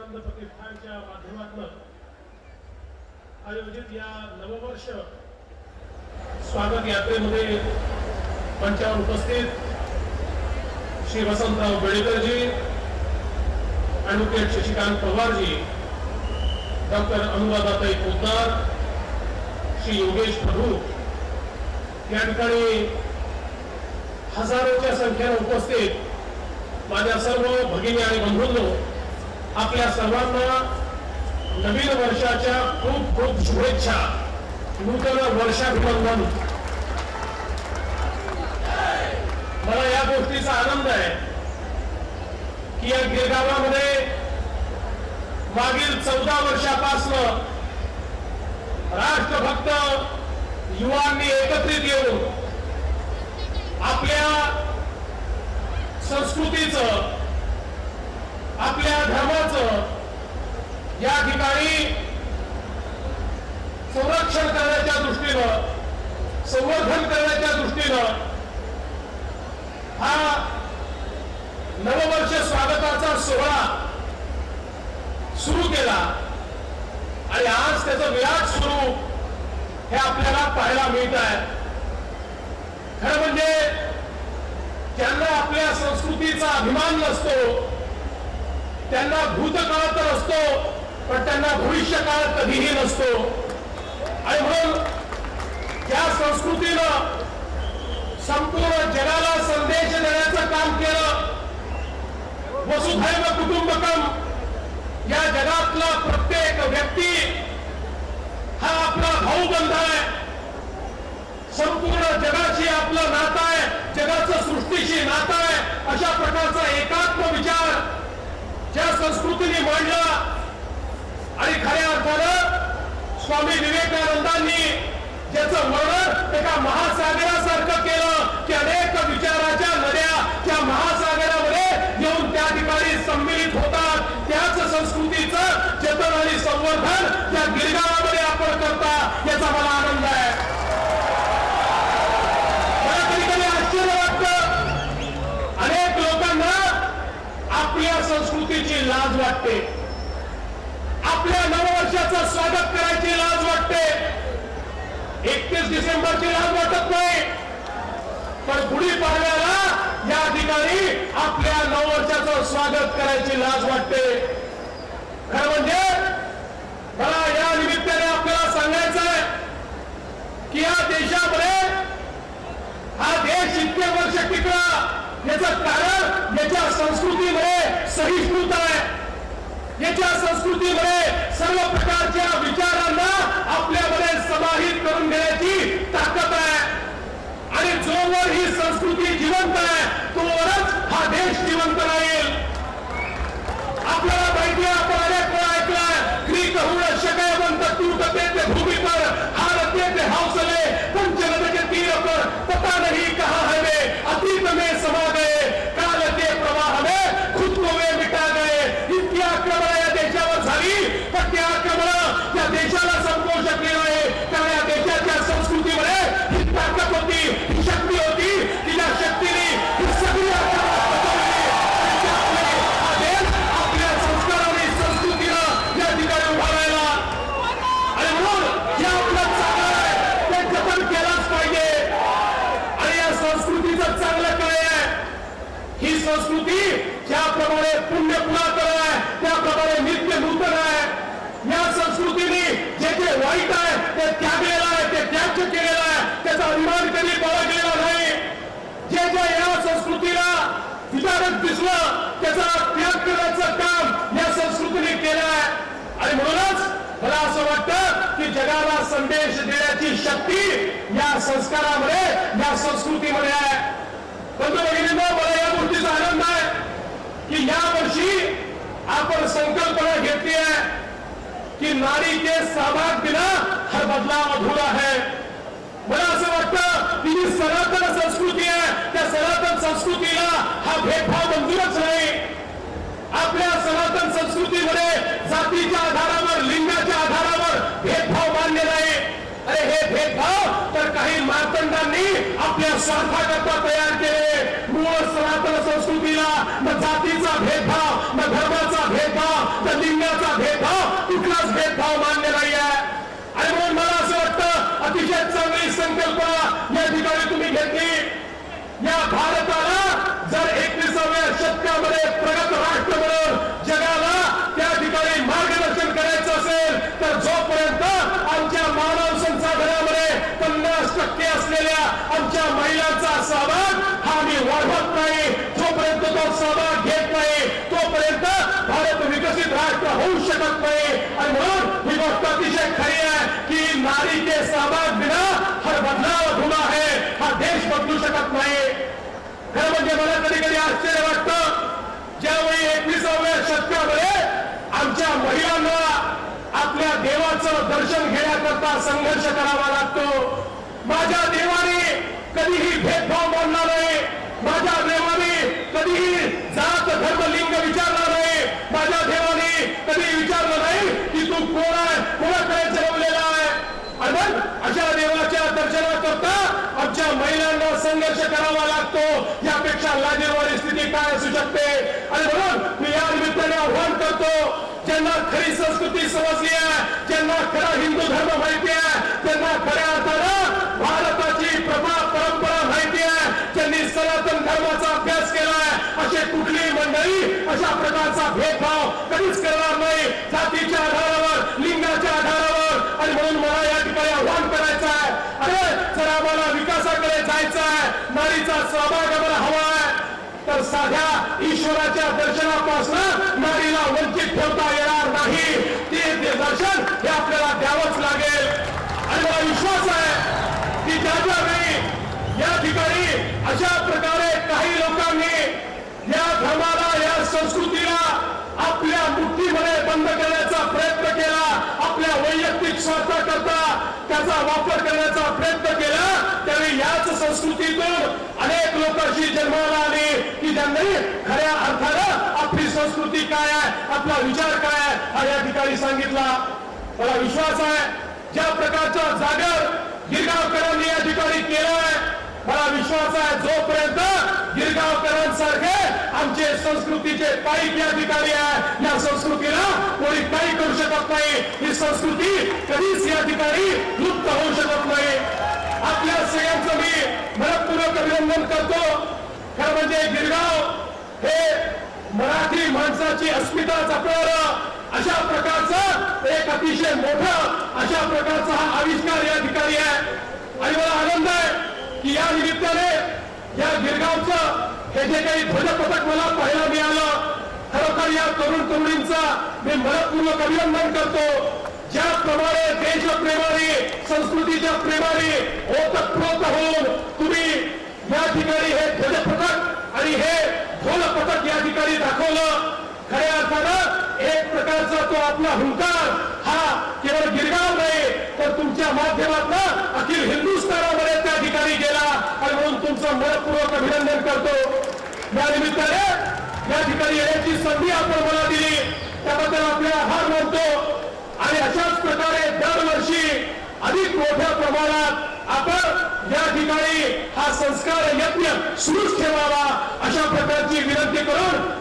विवेकानंद प्रतिष्ठानच्या माध्यमातून आयोजित या नववर्ष स्वागत यात्रेमध्ये मंचावर उपस्थित श्री वसंतराव बेडेकरजी, ॲडव्होकेट शशिकांत पवारजी, डॉक्टर अनुराधाताई पोद्दार, श्री योगेश प्रभू या ठिकाणी हजारोच्या संख्येने उपस्थित माझ्या सर्व भगिनी आणि बंधूंनो, आपल्या सर्वांना नवीन वर्षाच्या खूप खूप शुभेच्छा, नूतन वर्षाभिनंदन। मला या गोष्टीचा आनंद आहे की या गिरगावामध्ये मागील 14 वर्षापासून राष्ट्रभक्त युवांनी एकत्रित येऊन आपल्या संस्कृतीचं, आपल्या धर्माचं या ठिकाणी संरक्षण करण्याच्या दृष्टीनं, संवर्धन करण्याच्या दृष्टीनं हा नववर्ष स्वागताचा सोहळा सुरू केला आणि आज त्याचं विराट स्वरूप हे आपल्याला पाहायला मिळत आहे। खरं म्हणजे ज्यांना आपल्या संस्कृतीचा अभिमान नसतो, त्यांना भूतकाळ तर असतो पण त्यांना भविष्यकाळ कधीही नसतो। आणि म्हणून या संस्कृतीनं संपूर्ण जगाला संदेश देण्याचं काम केलं। वसुधैव कुटुंबकम, या जगातला प्रत्येक व्यक्ती हा आपला भाऊबंध आहे, संपूर्ण जगाशी आपलं नातं आहे, जगाचं सृष्टीशी नातं आहे। अशा प्रकारचा एकात्म विचार ज्या संस्कृतीने मांडला आणि खऱ्या अर्थानं स्वामी विवेकानंदांनी ज्याचं वर्णन एका महासागरासारखं केलं की अनेक विचाराच्या नद्या त्या महासागरामध्ये येऊन त्या ठिकाणी सम्मिलित होतात, त्याच संस्कृतीचं जतन आणि संवर्धन या गिरगावामध्ये आपण करता, याचा मला आनंद आहे। मला कधी कधी आश्चर्य वाटतं, अनेक लोकांना आपल्या संस्कृतीची लाज वाटते, आपल्या नववर्षाचं स्वागत करायची लाज वाटते। 31 डिसेंबरची लाज वाटत नाही, पण गुढीपाडव्याला या ठिकाणी आपल्या नववर्षाचं स्वागत करायची लाज वाटते। खरं म्हणजे मला या निमित्ताने आपल्याला सांगायचं आहे की या देशामध्ये हा देश इतके वर्ष टिकला, याचं कारण याच्या संस्कृतीमध्ये सहिष्णुता आहे, याच्या संस्कृतीमध्ये सर्व प्रकारच्या विचारांना आपल्यामध्ये समाहित करून घेण्याची ताकद आहे। आणि जोवर ही संस्कृती जिवंत आहे तोवरच हा देश जिवंत राहील। आपल्याला माहिती आहे, आपण अनेक वेळा ऐकलाय, ग्रीक हुण शकयवंत टूटते ते भूमि पर, हारते ते हौसले, पंचनद के तीर पर, पता नहीं कहां है वे, अतीत में समा गए, काल के प्रवाह में खुद को वे मिटा गए। इतकी आक्रमण या देशावर झाली, पण त्या आक्रमण या देशाला संपवू शकली नाही, कारण या देशाच्या संस्कृतीमध्ये ही ताकद होती, ही शक्ती होती की ज्या शक्तीने ही सगळी आपल्या संस्कार आणि संस्कृतीला या ठिकाणी उभा राहिला। आणि म्हणून हे आपलं चांगलं आहे, ते जतन केलंच पाहिजे। आणि या संस्कृतीचं चांगलं काय आहे, ही संस्कृती ज्याप्रमाणे पुण्य पुरातन आहे त्याप्रमाणे नित्य नूतन आहे। या संस्कृतीने जे जे वाईट आहे ते त्यागलेलं आहे, ते त्याग केलेलं आहे, त्याचा अभिमान कधी बाळगलेला नाही। जे जे या संस्कृतीला विचारक दिसलं त्याचा त्याग करण्याचं काम या संस्कृतीने केलं आहे। आणि म्हणूनच मला असं वाटतं की जगाला संदेश देण्याची शक्ती या संस्कारामध्ये, या संस्कृतीमध्ये आहे। बंधू भगिनींनो, मला या गोष्टीचा आनंद आहे की या वर्षी आपण संकल्पना घेतली आहे की नारी के सहभाग बिना हर बदलाव अधूरा है। मला असं वाटतं की जी सनातन संस्कृती आहे त्या सनातन संस्कृतीला हा भेदभाव मंजूरच नाही। आपल्या सनातन संस्कृतीमध्ये जातीच्या आधारावर, लिंगाच्या आधारावर भेदभाव मान्य नाही। अरे हे भेदभाव तर काही मार्तंडांनी आपल्या स्वार्थाकरता तयार केले। मूळ सनातन संस्कृतीला न जातीचा भेदभाव, न धर्माचा भेदभाव, न लिंगाचा भेदभाव कुठलाच भेदभाव मान्य नाही आहे. आणि म्हणून मला असं वाटतं अतिशय चांगली संकल्पना या ठिकाणी तुम्ही घेतली. या भारताला जर 21व्या शतकामध्ये प्रगत राष्ट्र म्हणून जगाला त्या ठिकाणी मार्गदर्शन करायचं असेल तर जोपर्यंत आमच्या मानव संसाधनामध्ये 50% असलेल्या आमच्या महिलांचा सहभाग हा मी वाढवत नाही, जोपर्यंत तो सहभाग घेत नाही तोपर्यंत भारत विकसित राष्ट्र होऊ शकत नाही. आणि म्हणून ही गोष्ट अतिशय खरी आहे की नारी के सहभाग बिना हर बदलाव अधुरा है, हा देश बदलू शकत नाही. खरं म्हणजे मला कधी कधी आश्चर्य वाटतं, ज्यावेळी 21व्या शतकामध्ये आमच्या महिलांना आपल्या देवाचं दर्शन घेण्याकरता संघर्ष करावा लागतो. माझ्या देवाने कधीही भेदभाव मानला नाही, माझ्या देवाने कधीही जात धर्म लिंग विचारला नाही, माझ्या देवाने कधी विचारलं नाही की तू कोण आहे, कोणाकडे जन्मलेला आहे. आणि अशा देवाच्या दर्शनाकरता आमच्या महिलांना संघर्ष करावा लागतो. यापेक्षा लाजिरवाणी स्थिती काय असू शकते. आणि म्हणून मी या निमित्ताने आव्हान करतो, ज्यांना खरी संस्कृती समजली आहे, ज्यांना खरा हिंदू धर्म माहिती आहे, ज्यांना खऱ्या अर्थानं भारताची प्रथा परंपरा माहिती आहे, ज्यांनी सनातन धर्माचा अभ्यास केलाय, असे कुठलीही मंडळी अशा प्रकारचा भेदभाव कधीच करणार नाही, जातीच्या आधारावर, लिंगाच्या आधारावर. आणि म्हणून मला या ठिकाणी आव्हान करायचं आहे, अरे जर आम्हाला विकासाकडे जायचं आहे, नारीचा सहभाग आम्हाला हवा आहे, तर साध्या ईश्वराच्या दर्शनापासून नारीला वंचित ठेवता येणार नाही. ते दर्शन हे आपल्याला द्यावंच लागेल. आणि मला विश्वास आहे की ज्या वेळी या ठिकाणी अशा प्रकारे काही लोकांनी या धर्माला, या संस्कृतीला आपल्या मुठ्ठीमध्ये बंद करण्याचा प्रयत्न केला, आपल्या वैयक्तिक स्वार्थाकरता त्याचा वापर करण्याचा प्रयत्न केला, त्यावेळी याच संस्कृतीतून अनेक लोक अशी जन्माला आली की ज्यांनी खऱ्या अर्थानं आपली संस्कृती काय आहे, आपला विचार काय आहे हा या ठिकाणी सांगितला. मला विश्वास आहे ज्या प्रकारचा जागर गिरगावकरांनी या ठिकाणी केलाय, मला विश्वास आहे जोपर्यंत गिरगावकरांसारखे आमचे संस्कृतीचे पाईप या ठिकाणी आहे, या संस्कृतीला कोणी काही करू शकत नाही. ही संस्कृती कधीच या ठिकाणी लुप्त होऊ शकत नाही. आपल्या सगळ्यांचं मी मनपूर्वक अभिनंदन करतो. खरं म्हणजे गिरगाव हे मराठी माणसाची अस्मिता जपणारं अशा प्रकारचं एक अतिशय मोठं अशा प्रकारचा हा आविष्कार या ठिकाणी आहे. आणि मला आनंद आहे की या निमित्ताने या गिरगावचं हे जे काही ध्वजपथक मला पाहायला मिळालं, खरोखर या तरुण तरुणींचा मी मनपूर्वक अभिनंदन करतो. ज्याप्रमाणे देशप्रेमाने, संस्कृतीच्या प्रेमाने ओतप्रोत होऊन तुम्ही या ठिकाणी हे ध्वजपथक आणि हे ढोलपथक या ठिकाणी दाखवलं. खऱ्या अर्थानं एक प्रकारचा तो आपला हुंकार हा केवळ गिरगाव नाही तर तुमच्या माध्यमातून अखिल हिंदुस्थानामध्ये त्या ठिकाणी गेला. आणि म्हणून तुमचं मनपूर्वक अभिनंदन करतो. या निमित्ताने या ठिकाणी येण्याची संधी आपण मला दिली त्याबद्दल आपले आभार मानतो. आणि अशाच प्रकारे दरवर्षी अधिक मोठ्या प्रमाणात आपण या ठिकाणी हा संस्कार यज्ञ सुरूच ठेवावा अशा प्रकारची विनंती करून